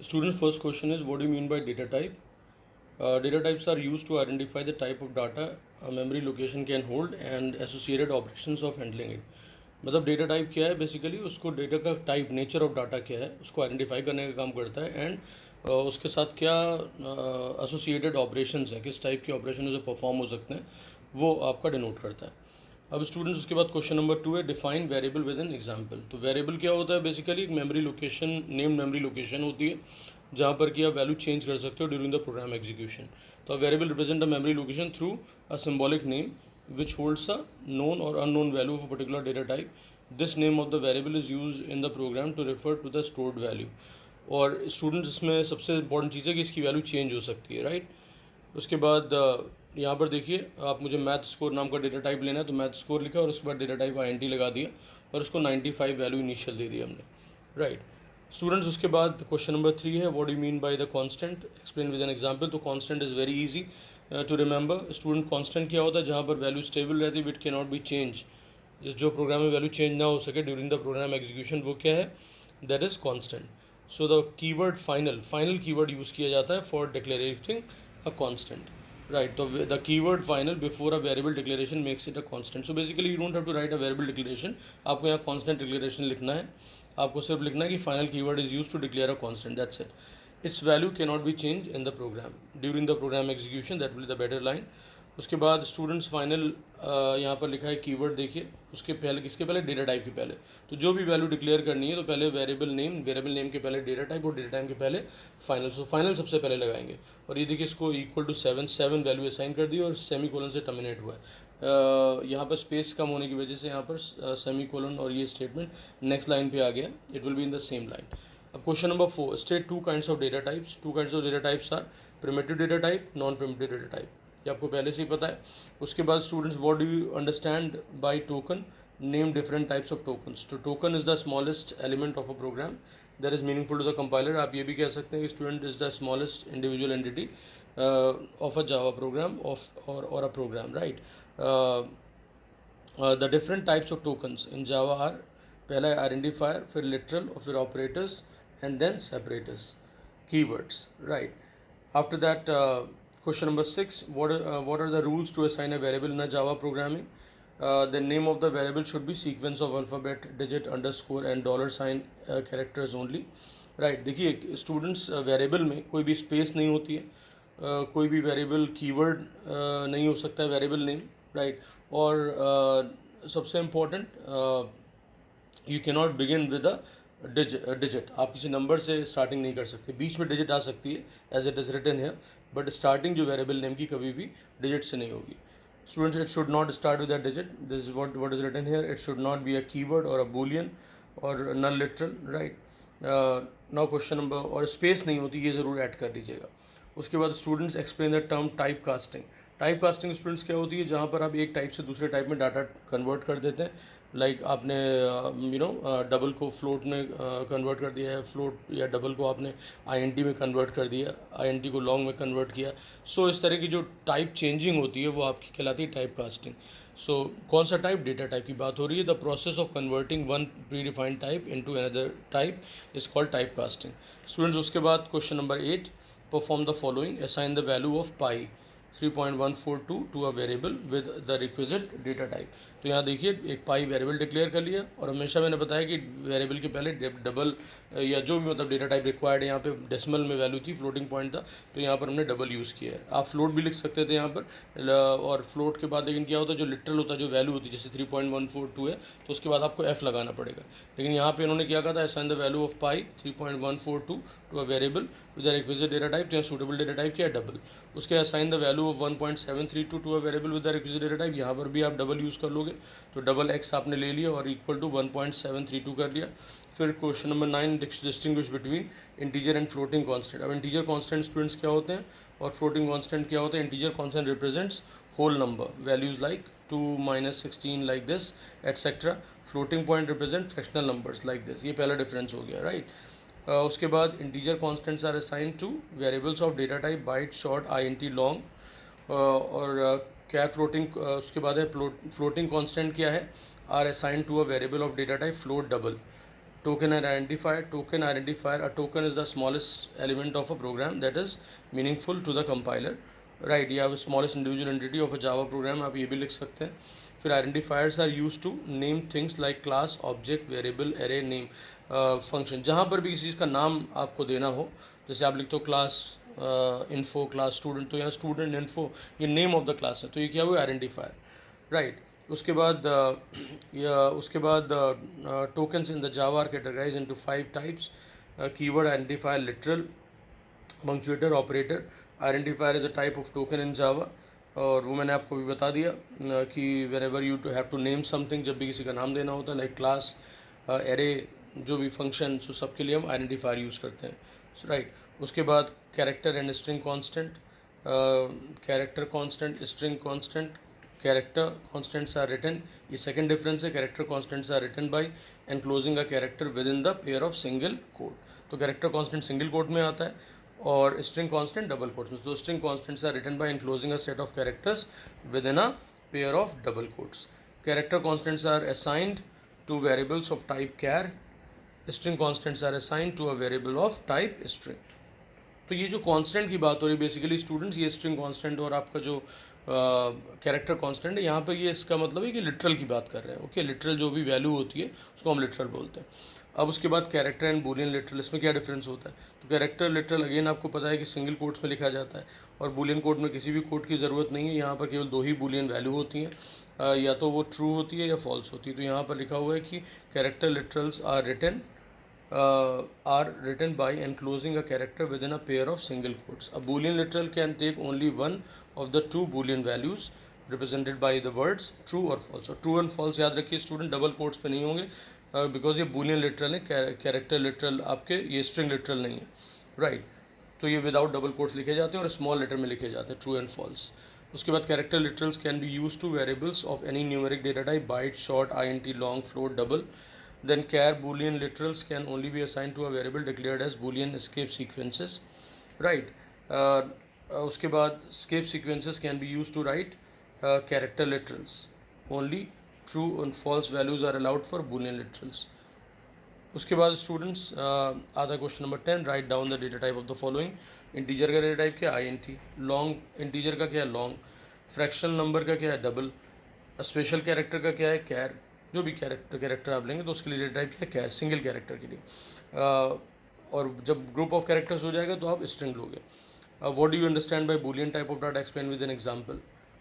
Students' first question is, what do you mean by data type? Data types are used to identify the type of data a memory location can hold and associated operations of handling it. मतलब data type क्या है, basically उसको data का type, nature of data क्या है, उसको identify करने का काम करता है एंड उसके साथ क्या एसोसिएटेड ऑपरेशंस हैं, किस टाइप के ऑपरेशन उसे परफॉर्म हो सकते हैं, वो आपका डिनोट करता है. अब स्टूडेंट्स उसके बाद क्वेश्चन नंबर 2 है, define variable with an example. तो वेरिएबल क्या होता है, बेसिकली एक memory location, name memory location होती है जहाँ पर कि आप वैल्यू चेंज कर सकते हो ड्यूरिंग द प्रोग्राम एग्जीक्यूशन. तो variable represent a memory location through a symbolic name which holds a known or unknown value of a particular data type. This name of the variable is used in the program to refer to the stored value. और students इसमें सबसे important चीज़ है कि इसकी value change हो सकती है, right. उसके बाद यहाँ पर देखिए, आप मुझे मैथ स्कोर नाम का डेटा टाइप लेना है, तो मैथ स्कोर लिखा और उसके बाद डेटा टाइप INT लगा दिया और उसको 95 वैल्यू इनिशियल दे दी हमने, राइट. स्टूडेंट्स उसके बाद क्वेश्चन नंबर 3 है, what do you mean by the constant, explain with an example. तो constant is very easy to remember. Student constant क्या होता है, जहाँ पर वैल्यू स्टेबल रहती है, it can not be change, जो प्रोग्राम में वैल्यू चेंज ना हो सके ड्यूरिंग द प्रोग्राम एग्जीक्यूशन, वो क्या है, that is constant. So the keyword final keyword use किया जाता है for declarating a constant, right. So the keyword final before a variable declaration makes it a constant. So basically you don't have to write a variable declaration. आपको यहाँ constant declaration लिखना है, आपको सिर्फ लिखना है कि final keyword is used to declare a constant, that's it. Its value cannot be changed in the program during the program execution, that will be the better line. उसके बाद स्टूडेंट्स फाइनल यहाँ पर लिखा है कीवर्ड, देखिए उसके पहले, किसके पहले, डेटा टाइप के पहले. तो जो भी वैल्यू डिक्लेयर करनी है तो पहले वेरिएबल नेम के पहले डेटा टाइप और डेटा टाइप के पहले फाइनल. सो फाइनल सबसे पहले लगाएंगे और ये देखिए इसको इक्वल टू 7 वैल्यू असाइन कर दी और सेमी कोलन से टर्मिनेट हुआ है. यहाँ पर स्पेस कम होने की वजह से यहाँ पर सेमी कोलन और ये स्टेटमेंट नेक्स्ट लाइन पे आ गया, it will be in the same line. अब question number 4, state two kinds of data types. Two kinds of data types are primitive data type, non primitive data type. ये आपको पहले से ही पता है. उसके बाद students, what do you understand by token, name different types of tokens. तो token is the smallest element of a program that is meaningful to the compiler. आप ये भी कह सकते हैं कि student is the smallest individual entity of a Java program और a program, right. The different types of tokens in Java are, पहला है आइडेंटिफायर, फिर लिटरल और फिर operators and then separators, keywords, right. After that, question number 6, what are the rules to assign a variable in a Java programming? The name of the variable should be sequence of alphabet, digit, underscore and dollar sign characters only, right. देखिए students, variable में कोई भी space नहीं होती है, कोई भी variable keyword नहीं हो सकता है वेरिएबल नेम, राइट. और सबसे important, you can not begin with a digit. आप किसी नंबर से स्टार्टिंग नहीं कर सकते, बीच में डिजिट आ सकती है एज इट इज़ रिटन है, बट स्टार्टिंग जो वेरिएबल नेम की कभी भी डिजिट से नहीं होगी. Students, it should not start with a digit, this is what is written here. It should not be a keyword और अ बूलियन और non literal, right. Now question number, और space नहीं होती, ये ज़रूर ऐड कर दीजिएगा. उसके बाद students, explain the term type casting. Type casting students क्या होती है, जहाँ पर आप एक टाइप से दूसरे टाइप में डाटा कन्वर्ट कर देते हैं. लाइक आपने डबल को फ्लोट में कन्वर्ट कर दिया है, फ्लोट या डबल को आपने INT में कन्वर्ट कर दिया, INT को लॉन्ग में कन्वर्ट किया. सो इस तरह की जो टाइप चेंजिंग होती है वो आपकी कहलाती है टाइप कास्टिंग. सो कौन सा टाइप, डेटा टाइप की बात हो रही है. The process of converting one predefined type into another type is called type casting. Students उसके बाद question number 8, perform the following, assign the value of pi 3.142 to a variable with the requisite data type. तो यहाँ देखिए एक पाई variable declare कर लिया और हमेशा मैंने बताया कि वेरिएबल के पहले डबल या जो भी मतलब डेटा टाइप रिक्वायर्ड है, यहाँ पे डेसिमल में वैल्यू थी, फ्लोटिंग पॉइंट था, तो यहाँ पर हमने डबल यूज़ किया है. आप फ्लोट भी लिख सकते थे यहाँ पर, और फ्लोट के बाद लेकिन क्या होता है, जो लिटरल होता है, जो वैल्यू होती है, जैसे 3.142 है तो उसके बाद आपको F लगाना पड़ेगा. लेकिन यहाँ पे इन्होंने क्या कहा था, assign the value of pi 3.142 to a variable with the requisite data type. तो यहाँ सूटेबल डेटा टाइप क्या है, डबल. उसके assign the value of 1.732 to a variable with the requisite data type. यहाँ पर भी आप डबल यूज़ कर लोगे, तो डबल x आपने ले लिया और इक्वल टू 1.732 कर लिया. फिर question number 9, distinguish between integer and floating constant. अब इंटीजर कांस्टेंट स्टूडेंट्स क्या होते हैं और फ्लोटिंग कांस्टेंट क्या होते हैं. Integer constant represents whole number, values like 2 -16 like this etcetera. Floating point represent fractional numbers like this. ये पहला डिफरेंस हो गया, राइट. उसके बाद integer constants are assign to variables of data type byte, short, INT, long. और क्या floating, उसके बाद है फ्लोटिंग कांस्टेंट क्या है, are assign to a variable of data type float, double. Token and identifier. Token identifier. A token is the smallest element of a program that is meaningful to the compiler. Right, या smallest individual entity of a Java program, आप ये भी लिख सकते हैं. फिर identifiers are use to name things like class, object, variable, array, name, function. जहाँ पर भी किसी चीज़ का नाम आपको देना हो, जैसे आप लिखते हो क्लास इन्फो, क्लास स्टूडेंट, तो यहाँ स्टूडेंट इन्फो ये नेम ऑफ द क्लास है, तो ये क्या हुआ आइडेंटिफायर. राइट, उसके बाद tokens in the Java are categorize into 5 types. Keyword, identifier, literal, punctuator, operator. Identifier is a type of token in Java, और वो मैंने आपको भी बता दिया कि whenever you to have to name something, जब भी किसी का नाम देना होता है, लाइक क्लास, एरे, जो भी फंक्शन, तो सबके लिए हम आइडेंटिफायर यूज़ करते हैं. राइट, उसके बाद character and string constant. Character constant, string constant. Character constants are written, ये सेकंड डिफरेंस है. Character constants are written by enclosing a character within the pair of single quote. तो character constant single quote में आता है और string constant double quotes में. तो string constants are written by enclosing a set of characters within a pair of double quotes. Character constants are assigned to variables of type char. String constants are assigned to a variable of type string. तो ये जो constant की बात हो रही है basically students, ये string constant और आपका जो कैरेक्टर कांस्टेंट है, यहाँ पर ये इसका मतलब है कि लिटरल की बात कर रहे हैं. ओके, लिटरल जो भी वैल्यू होती है उसको हम लिटरल बोलते हैं. अब उसके बाद कैरेक्टर एंड बूलियन लिटरल, इसमें क्या डिफरेंस होता है? तो कैरेक्टर लिटरल अगेन आपको पता है कि सिंगल कोट्स में लिखा जाता है, और बूलियन कोड में किसी भी कोड की ज़रूरत नहीं है. यहाँ पर केवल 2 ही बूलियन वैल्यू होती हैं, या तो वो ट्रू होती है या फॉल्स होती है. तो यहाँ पर लिखा हुआ है कि character literals are written by enclosing a character within a pair of single quotes. A boolean literal can take only one of the 2 boolean values represented by the words true or false. और true and false याद रखिए student, double quotes पे नहीं होंगे, because ये boolean literal है. Character literal आपके ये स्ट्रिंग लिटरल नहीं है. राइट, तो ये विदाउट डबल कोट्स लिखे जाते हैं और स्मॉल लेटर में लिखे जाते हैं, ट्रू एंड फॉल्स. उसके बाद character literals can be use to variables of any numeric data type, byte, short, INT, long, float, double. Then char boolean literals can only be assigned to a variable declared as boolean escape sequences. Right. उसके बाद escape sequences can be used to write character literals. Only true and false values are allowed for boolean literals. उसके बाद students आता question number 10. Write down the data type of the following. Integer का data type क्या है? INT. Long integer का क्या है? Long. Fractional number का क्या है? डबल. स्पेशल कैरेक्टर का क्या है? कैर. जो भी कैरेक्टर आप लेंगे तो उसके लिए डेटा टाइप क्या है? कैर, सिंगल कैरेक्टर के लिए. और जब ग्रुप ऑफ कैरेक्टर्स हो जाएगा तो आप स्ट्रिंग लोगे. What do you understand bye Boolean type of data? Explain with an example.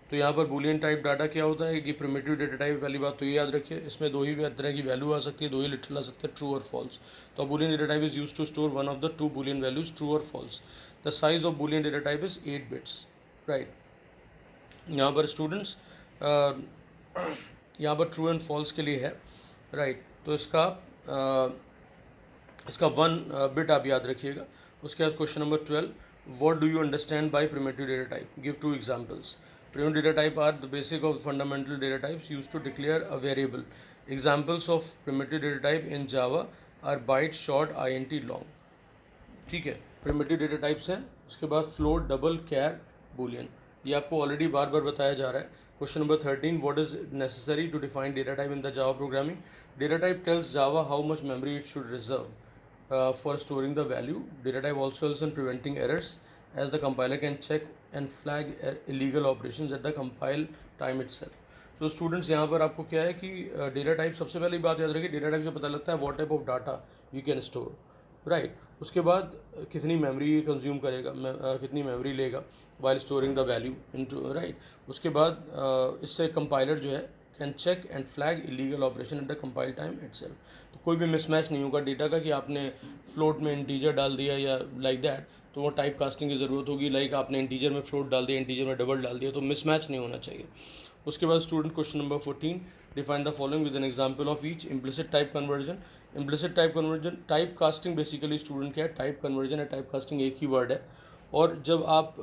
तो यहाँ पर बूलियन टाइप डाटा क्या होता है? ये प्रिमिटिव डेटा टाइप. पहली बात तो ये याद रखिए, इसमें 2 ही तरह की वैल्यू आ सकती है, 2 ही लिटरल आ सकते हैं, ट्रू और फॉल्स. तो boolean data type is use to store one of the 2 boolean values, true और false. The size of boolean data type is 8 bits. Right, यहाँ पर स्टूडेंट्स यहाँ पर ट्रू एंड फॉल्स के लिए है. राइट, तो इसका 1 बिट आप याद रखिएगा. उसके बाद question number 12. What do you understand bye primitive data type? Give 2 examples. Primitive data type are the basic of fundamental data types used to declare a variable. Examples of primitive data type in Java are byte, short, INT, long. ठीक है, primitive data types हैं. उसके बाद float, double, char, boolean. ये आपको already बार बार बताया जा रहा है. Question number 13. What is necessary to define data type in the Java programming? Data type tells Java how much memory it should reserve for storing the value. Data type also helps in preventing errors, as the compiler can check and flag illegal operations at the compile time itself. So students, यहाँ पर आपको क्या है कि data type, सबसे पहली बात याद रखिए, डेटा टाइप से पता लगता है what type of data you can store. Right, उसके बाद कितनी मेमोरी कंज्यूम करेगा, कितनी मेमोरी लेगा while storing the value into. Right, उसके बाद इससे कंपाइलर जो है can check and flag illegal operation at the compile time itself. तो कोई भी मिसमैच नहीं होगा डेटा का कि आपने फ्लोट में इंटीजर डाल दिया या लाइक दैट, तो वो टाइप कास्टिंग की ज़रूरत होगी. लाइक आपने इंटीजर में फ्लोट डाल दिया, इंटीजर में डबल डाल दिया, तो मिसमैच नहीं होना चाहिए. उसके बाद student question number 14. Define the following with an example of each. Implicit type conversion. Implicit type conversion, type casting basically student क्या है? टाइप कन्वर्जन है, टाइप कास्टिंग एक ही वर्ड है. और जब आप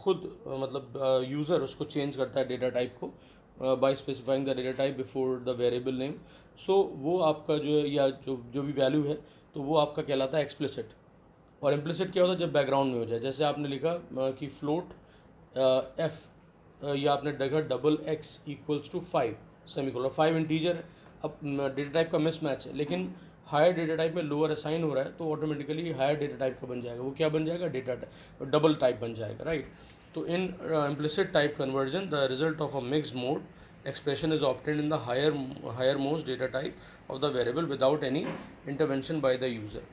खुद मतलब यूज़र उसको चेंज करता है डेटा टाइप को by specifying the data type before the variable name, so वो आपका जो है या जो भी वैल्यू है तो वो आपका कहलाता है एक्सप्लिसिट. और इम्प्लिसिट क्या होता है? जब बैकग्राउंड में हो जाए, जैसे आपने लिखा कि फ्लोट एफ, या आपने देखा double X equals to 5 semicolon. 5 integer है. अब डेटा टाइप का मिसमैच है, लेकिन हायर डेटा टाइप में लोअर असाइन हो रहा है तो ऑटोमेटिकली हायर डेटा टाइप का बन जाएगा, वो क्या बन जाएगा, डेटा डबल टाइप बन जाएगा, राइट। तो in implicit type conversion the result of a mixed mode expression is obtained in the highermost data type of the variable without any intervention by the user.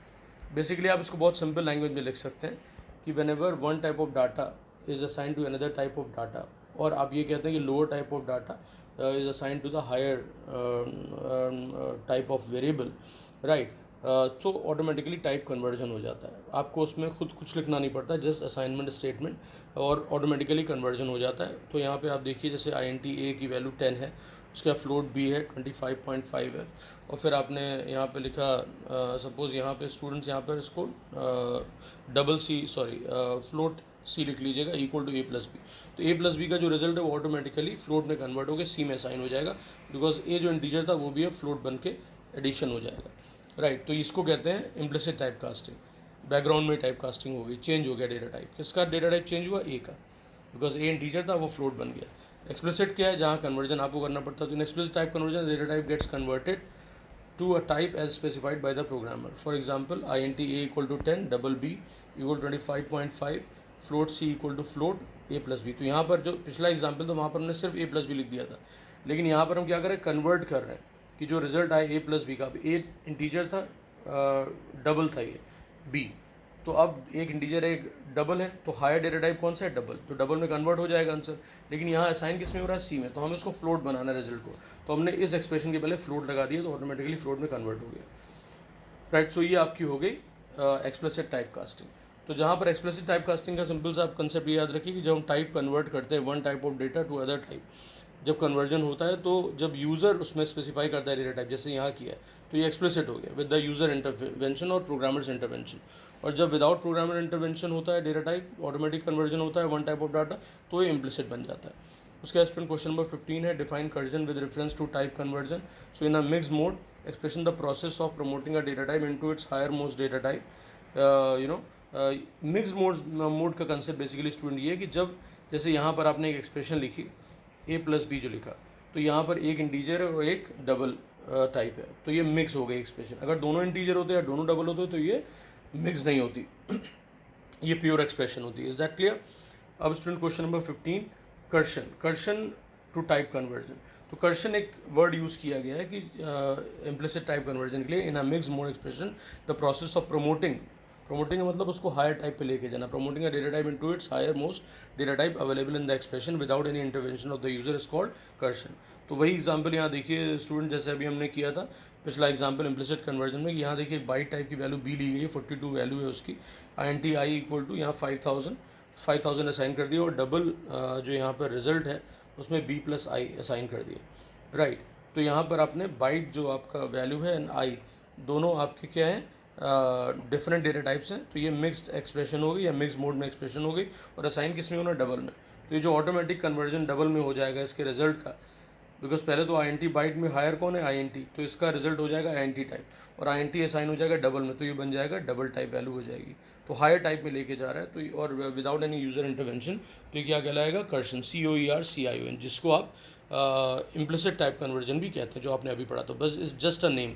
Basically आप इसको बहुत simple language में लिख सकते हैं कि whenever one type of data is assign to another type of data, और आप ये कहते हैं कि lower type of data is assign to the higher type of variable, right, तो ऑटोमेटिकली टाइप कन्वर्जन हो जाता है, आपको उसमें खुद कुछ लिखना नहीं पड़ता, जस्ट असाइनमेंट स्टेटमेंट और ऑटोमेटिकली कन्वर्जन हो जाता है। तो यहाँ पे आप देखिए जैसे INT A की वैल्यू 10 है, उसका फ्लोट B है 25.5 है, और फिर आपने यहाँ पे लिखा सपोज़ यहाँ पे स्टूडेंट्स यहाँ पर इसको फ्लोट C लिख लीजिएगा इक्वल टू A+B। तो A+B का जो रिजल्ट है वो ऑटोमेटिकली फ्लोट में कन्वर्ट होकर C में असाइन हो जाएगा, बिकॉज A जो इंटीजर था वो भी है फ्लोट बन के एडिशन हो जाएगा, राइट। तो इसको कहते हैं इम्प्लिसिट टाइप कास्टिंग। बैकग्राउंड में टाइप कास्टिंग हो गई, चेंज हो गया डेटा टाइप, किसका डेटा टाइप चेंज हुआ, A का, बिकॉज A इंटीजर था वो फ्लोट बन गया। एक्सप्लिसिट क्या है, जहाँ कन्वर्जन आपको करना पड़ता है, तो in explicit type conversion data type gets converted to a type as specified by the programmer. For example, int a equal to 10, double b equal to 25.5, float c equal to float a plus b। तो यहाँ पर जो पिछला example था वहाँ पर हमने सिर्फ a plus b लिख दिया था, लेकिन यहाँ पर हम क्या कर रहे हैं, कन्वर्ट कर रहे हैं कि जो रिजल्ट आए a plus b का, अब a इंटीजर था, डबल था ये b, तो अब एक इंटीजर एक डबल है, तो हायर डेटा टाइप कौन सा है, डबल, तो डबल में कन्वर्ट हो जाएगा आंसर, लेकिन यहाँ असाइन किस में हो रहा है, सी में, तो हमें इसको फ्लोट बनाना है रिजल्ट को, तो हमने इस एक्सप्रेशन के पहले फ्लोट लगा दिया तो ऑटोमेटिकली फ्लोट में कन्वर्ट हो गया, राइट। सो ये आपकी हो गई एक्सप्लिसिट टाइप कास्टिंग। तो जहाँ पर एक्सप्लिसिट टाइप कास्टिंग का सिंपल सा आप कंसेप्ट याद रखिए कि जब हम टाइप कन्वर्ट करते हैं one type of data to other type, जब कन्वर्जन होता है तो जब यूज़र उसमें स्पेसिफाई करता है डेटा टाइप, जैसे यहाँ किया है, तो ये एक्सप्लिसिट हो गया विद द यूज़र इंटरवेंशन और प्रोग्रामर्स इंटरवेंशन। और जब विदाउट प्रोग्रामर इंटरवेंशन होता है डेटा टाइप ऑटोमेटिक कन्वर्जन होता है वन टाइप ऑफ डाटा, तो ये इम्प्लिसिट बन जाता है। उसके बाद स्टूडेंट क्वेश्चन नंबर 15 है, define conversion with reference to type conversion. So in a mixed mode expression the process of promoting a data type into its higher most data type. Mixed mode का concept basically student ये है कि जब जैसे यहाँ पर आपने एक एक्सप्रेशन लिखी a+b जो लिखा, तो यहाँ पर एक इंटीजर है और एक डबल टाइप है, तो ये मिक्स हो गई एक्सप्रेशन। अगर दोनों इंटीजर होते या दोनों डबल होते तो ये मिक्स नहीं होती ये प्योर एक्सप्रेशन होती है। Is that clear? अब student question number 15, coercion to type conversion. तो कर्शन एक वर्ड यूज़ किया गया है कि इम्प्लिसिट टाइप कन्वर्जन के लिए in a mix mode expression the process of promoting का मतलब उसको हायर टाइप पे लेके जाना, promoting a data type into its higher most data type available in the expression without any intervention of the user is called coercion. तो वही example यहाँ देखिए स्टूडेंट, जैसे अभी हमने किया था पिछला एग्जांपल इम्प्लिसिट कन्वर्जन में, यहाँ देखिए बाइट टाइप की वैल्यू b ली गई है, 42 वैल्यू है उसकी, int i इक्वल टू यहाँ 5000 असाइन कर दिया, और डबल जो यहाँ पर रिजल्ट है उसमें b+i असाइन कर दिया, राइट। तो यहाँ पर आपने बाइट जो आपका वैल्यू है एंड i दोनों आपके क्या हैं, डिफरेंट डेटा टाइप्स हैं, तो ये मिक्स्ड एक्सप्रेशन हो गई या मिक्स मोड में एक्सप्रेशन हो गई, और असाइन किस में होना, डबल में। तो ये जो ऑटोमेटिक कन्वर्जन डबल में हो जाएगा इसके रिजल्ट का, बिकॉज पहले तो INT बाइट में हायर कौन है, INT, तो इसका रिजल्ट हो जाएगा INT टाइप, और INT असाइन हो जाएगा डबल में, तो ये बन जाएगा डबल टाइप वैल्यू हो जाएगी, तो हायर टाइप में लेके जा रहा है, तो और विदाउट एनी यूज़र इंटरवेंशन, तो ये क्या कहलाएगा, कर्शन, COERCION, जिसको आप इम्प्लिसिट टाइप कन्वर्जन भी कहते हैं, जो आपने अभी पढ़ा, तो बस is just a name,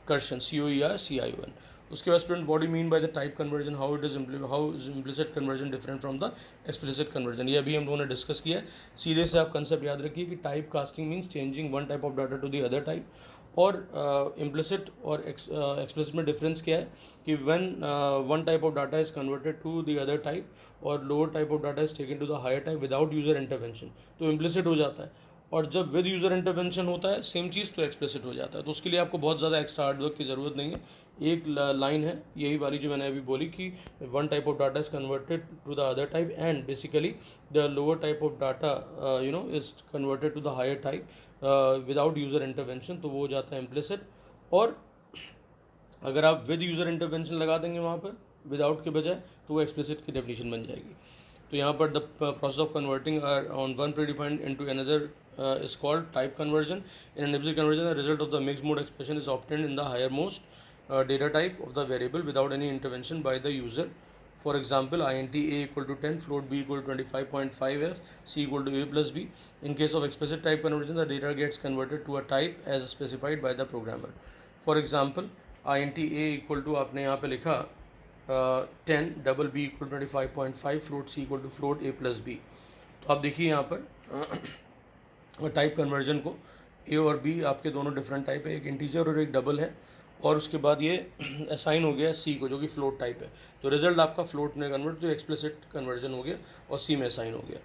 coercion, COERCION। उसके बाद student what do mean by the type conversion, how is implicit conversion different from the explicit conversion, ये अभी हम लोगों ने डिस्कस किया है। सीधे से आप कंसेप्ट याद रखिए कि type casting means changing one type of data to the other type, और इम्प्लिसिट और एक्सप्लिसिट में डिफरेंस क्या है कि when one type of data is converted to the other type और lower type of data is taken to the higher type without user intervention, तो implicit हो जाता है, और जब विद यूज़र इंटरवेंशन होता है सेम चीज़, तो एक्सप्लिसिट हो जाता है। तो उसके लिए आपको बहुत ज़्यादा एक्स्ट्रा हार्डवर्क की ज़रूरत नहीं है, एक लाइन है यही वाली जो मैंने अभी बोली कि one type of data is converted to the other type and basically the lower type of data is converted to the higher type without user intervention, तो वो हो जाता है इम्प्लिसिट। और अगर आप विद यूज़र इंटरवेंशन लगा देंगे वहाँ पर विदाउट के बजाय, तो वो एक्सप्लिसिट की डेफिनेशन बन जाएगी। तो यहाँ पर the process of converting on one predefined into another is called type conversion. In an implicit conversion, the result of the mixed mode expression is obtained in the highermost data type of the variable without any intervention by the user. For example, int a equal to 10, float b equal to 25.5f, c equal to a plus b. In case of explicit type conversion, the data gets converted to a type as specified by the programmer. For example, INT A equal to आपने यहाँ पे लिखा 10, double B equal 25.5, float C equal to float A plus B। तो आप देखिए यहाँ पर type conversion को, A और B आपके दोनों डिफरेंट टाइप है, एक इंटीजर और एक डबल है, और उसके बाद ये असाइन हो गया C को जो कि फ्लोट टाइप है। तो रिजल्ट आपका फ्लोट में कन्वर्ट, तो एक्सप्लिसिट कन्वर्जन हो गया और C में असाइन हो गया।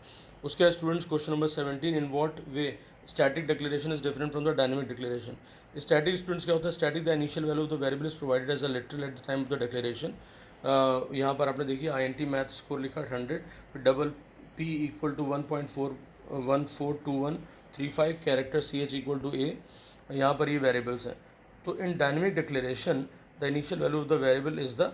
उसके बाद students question number 17, in what way static declaration is different from the dynamic declaration. Static students क्या होता है, static the initial value of the variable is provided as a literal at the time of the declaration. यहाँ पर आपने देखिए INT math score लिखा 100, फिर double P equal to 1.4142135, character CH equal to A, यहाँ पर ये वेरिएबल्स हैं। तो in dynamic declaration the initial value of the variable is the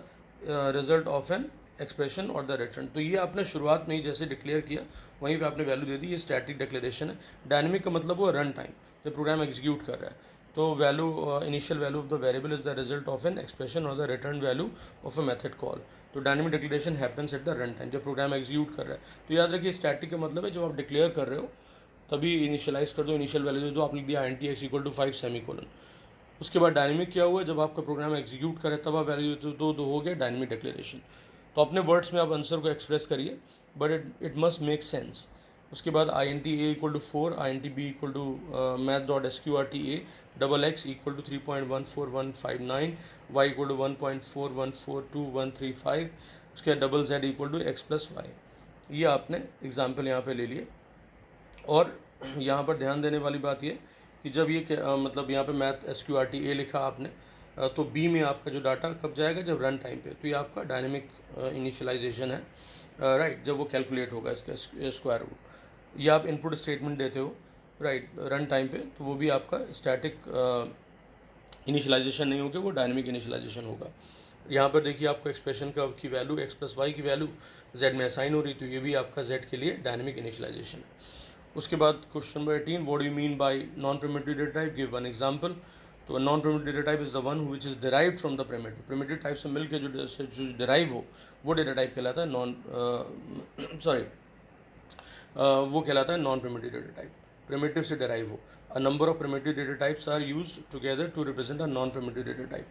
result of an expression और द रिटर्न। तो ये आपने शुरुआत में ही जैसे डिक्लेयर किया वहीं पे आपने वैल्यू दे दी, ये स्टैटिक डिक्लेरेशन है। डायनेमिक का मतलब वो रन टाइम, जब प्रोग्राम एग्जीक्यूट कर रहा है। तो value initial value of the variable is the result of an expression और the return value of a method call. तो dynamic declaration happens at the run time, जब प्रोग्राम एग्जीक्यूट कर रहा है। तो याद रखिए स्टैटिक का मतलब है जब आप डिक्लेयर कर रहे हो तभी इनिशियलाइज कर दो, इनिशियल वैल्यू दे दो, आपने दिया INT x equal to 5 semicolon. उसके बाद डायनेमिक क्या हुआ, जब आपका प्रोग्राम एग्जीक्यूट करे तब आप वैल्यू दो हो गया डायनेमिक डिक्लेरेशन। तो अपने वर्ड्स में आप आंसर को एक्सप्रेस करिए, but it must make sense. उसके बाद INT A equal to 4, INT B equal to math.sqrt double x equal to 3.14159, y equal to 1.414235, उसके बाद डबल z equal to x plus Y. ये आपने एग्जाम्पल यहाँ पे ले लिए। और यहाँ पर ध्यान देने वाली बात ये कि जब ये मतलब यहाँ पे मैथ SQRT A लिखा आपने, तो B में आपका जो डाटा कब जाएगा, जब रन टाइम पे। तो ये आपका डायनेमिक इनिशियलाइजेशन है, राइट, जब वो कैलकुलेट होगा इसका स्क्वायर रूट। ये आप इनपुट स्टेटमेंट देते हो, राइट, रन टाइम पे, तो वो भी आपका स्टैटिक इनिशियलाइजेशन नहीं होगा, वो डायनेमिक इनिशियलाइजेशन होगा। यहाँ पर देखिए आपको एक्सप्रेशन का की वैल्यू x प्लस वाई की वैल्यू z में असाइन हो रही, तो ये भी आपका z के लिए डायनेमिक इनिशियलाइजेशन है। उसके बाद question number 18, what do you mean by non primitive data type, give one example. तो non primitive data type is the one which is derived from the primitive. Primitive type से मिलकर जो derive हो वो data type कहलाता है वो कहलाता है non primitive data type. Primitive से डिराइव हो। A number of primitive data types are used together to represent a non primitive data type.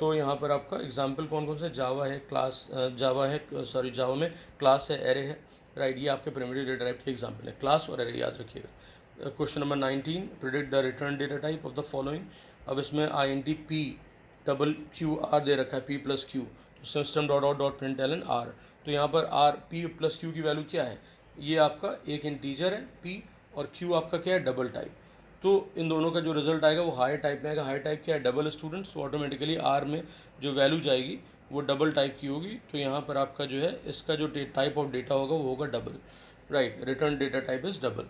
तो यहाँ पर आपका एग्जाम्पल कौन कौन से, जावा है, जावा में क्लास है, एरे है, राइट, ये आपके प्रिमिटिव डेटा टाइप के एग्जाम्पल है, क्लास और एरे, याद रखिएगा। Question number 19, predict the return data type of the following. अब इसमें INT P double Q R दे रखा है, P प्लस Q, तो system dot out dot print L N R। तो यहाँ पर P प्लस Q की वैल्यू क्या है, ये आपका एक इंटीजर है P, और Q आपका क्या है, डबल टाइप। तो इन दोनों का जो रिजल्ट आएगा वो हायर टाइप में आएगा। हायर टाइप क्या है, डबल स्टूडेंट्स, तो ऑटोमेटिकली R में जो वैल्यू जाएगी वो डबल टाइप की होगी। तो यहाँ पर आपका जो है इसका जो टाइप ऑफ डेटा होगा वो होगा double, right, return data type is double.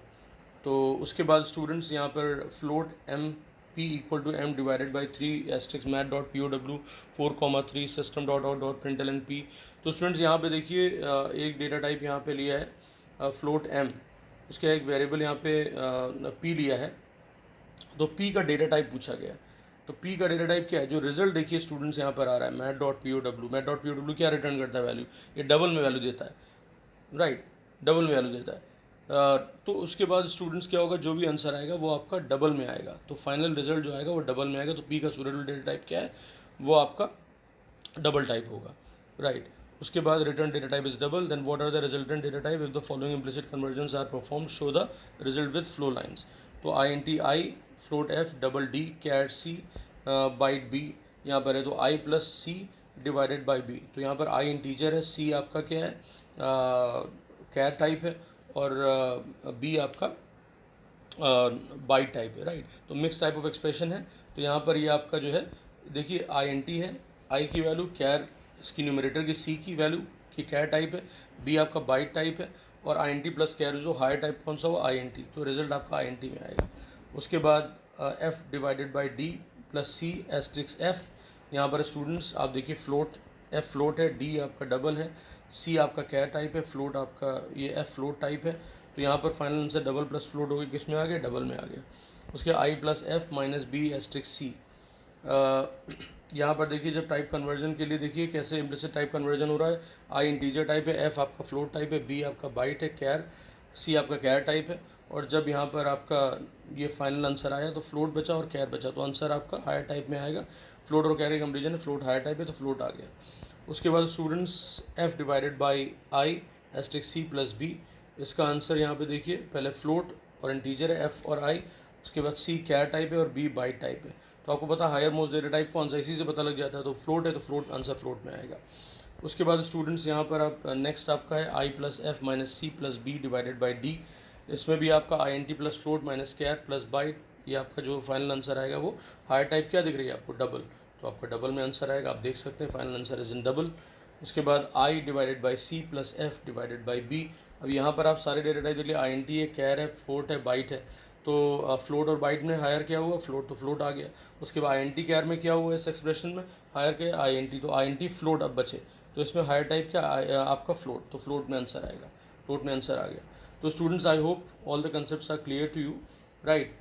तो उसके बाद स्टूडेंट्स यहाँ पर float MP equal to M divided by 3 asterisk math.pow 4,3 system dot out dot print L N P। तो स्टूडेंट्स यहाँ पे देखिए एक डेटा टाइप यहाँ पे लिया है फ्लोट M, उसका एक वेरिएबल यहाँ पे P लिया है, तो P का डेटा टाइप पूछा गया है। तो P का डेटा टाइप क्या है, जो रिजल्ट देखिए स्टूडेंट्स यहाँ पर आ रहा है math.pow क्या रिटर्न करता है वैल्यू, ये डबल में वैल्यू देता है, राइट, डबल में वैल्यू देता है। तो उसके बाद स्टूडेंट्स क्या होगा, जो भी आंसर आएगा वो आपका डबल में आएगा, तो फाइनल रिजल्ट जो आएगा वो डबल में आएगा। तो P का सूटेबल डेटा टाइप क्या है, वो आपका डबल टाइप होगा, राइट। उसके बाद return data type is double, then what are the resultant data type if the following implicit conversions are performed, show the result with flow lines. तो INT I float F double D कैट C byte B यहाँ पर है, तो I plus C divided by B। तो यहाँ पर I integer है, C आपका क्या है, कैट टाइप है, और B आपका बाइट टाइप है, राइट। तो मिक्स टाइप ऑफ एक्सप्रेशन है। तो यहाँ पर ये आपका जो है देखिए INT है, I की वैल्यू कैर, इसकी न्यूमरेटर की C की वैल्यू की कैर टाइप है, B आपका बाइट टाइप है, और INT प्लस कैर जो हायर टाइप कौन सा हो, INT। तो रिजल्ट आपका INT में आएगा। उसके बाद F divided by D plus C asterisk F। यहाँ पर स्टूडेंट्स आप देखिए फ्लोट, F फ्लोट है, D आपका डबल है, C आपका कैर टाइप है, फ्लोट आपका ये F फ्लोट टाइप है। तो यहाँ पर final answer double plus float हो गया, किस में आ गया, डबल में आ गया। उसके I plus F minus B asterisk C। यहाँ पर देखिए जब टाइप कन्वर्जन के लिए देखिए कैसे इम्प्लिसिट टाइप कन्वर्जन हो रहा है। I इंटीजर टाइप है, F आपका फ्लोट टाइप है, B आपका बाइट है, कैर, C आपका कैर टाइप है। और जब यहाँ पर आपका ये फाइनल आंसर आया तो फ्लोट बचा और कैर बचा, तो आंसर आपका हायर टाइप में आएगा। फ्लोट और कैरी कंपेरिजन है, फ्लोट हायर टाइप है तो फ्लोट आ गया। उसके बाद students f divided by I asterisk c plus b, इसका आंसर यहाँ पे देखिए, पहले फ्लोट और इंटीजर है f और i, उसके बाद c कैर टाइप है और b बाइट टाइप है। तो आपको पता हायर मोस्ट डेटा टाइप कौन सा, इसी से पता लग जाता है। तो फ्लोट है तो फ्लोट आंसर फ्लोट में आएगा। उसके बाद स्टूडेंट्स यहाँ पर आप नेक्स्ट आपका है i plus F minus C plus B divided by D, इसमें भी आपका I N T plus float minus char plus byte, ये आपका जो फाइनल आंसर आएगा वो हायर टाइप क्या दिख रही है आपको, डबल, तो आपका डबल में आंसर आएगा, आप देख सकते हैं final answer is in double. उसके बाद I divided by C plus F divided by B, अब यहाँ पर आप सारे डेटा टाइप देख लिया, आई एन टी है, कैर है, फ्लोट है, बाइट है, तो फ्लोट और बाइट में हायर क्या हुआ, फ्लोट, तो फ्लोट आ गया। उसके बाद आई एन टी कैर में क्या हुआ इस एक्सप्रेशन में, हायर क्या, आई एन टी, तो आई एन टी फ्लोट अब बचे, तो इसमें हायर टाइप क्या आपका फ्लोट, तो फ्लोट में आंसर आएगा, फ्लोट में आंसर आ गया। तो students I hope all the concepts are clear to you, right,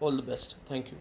all the best, thank you.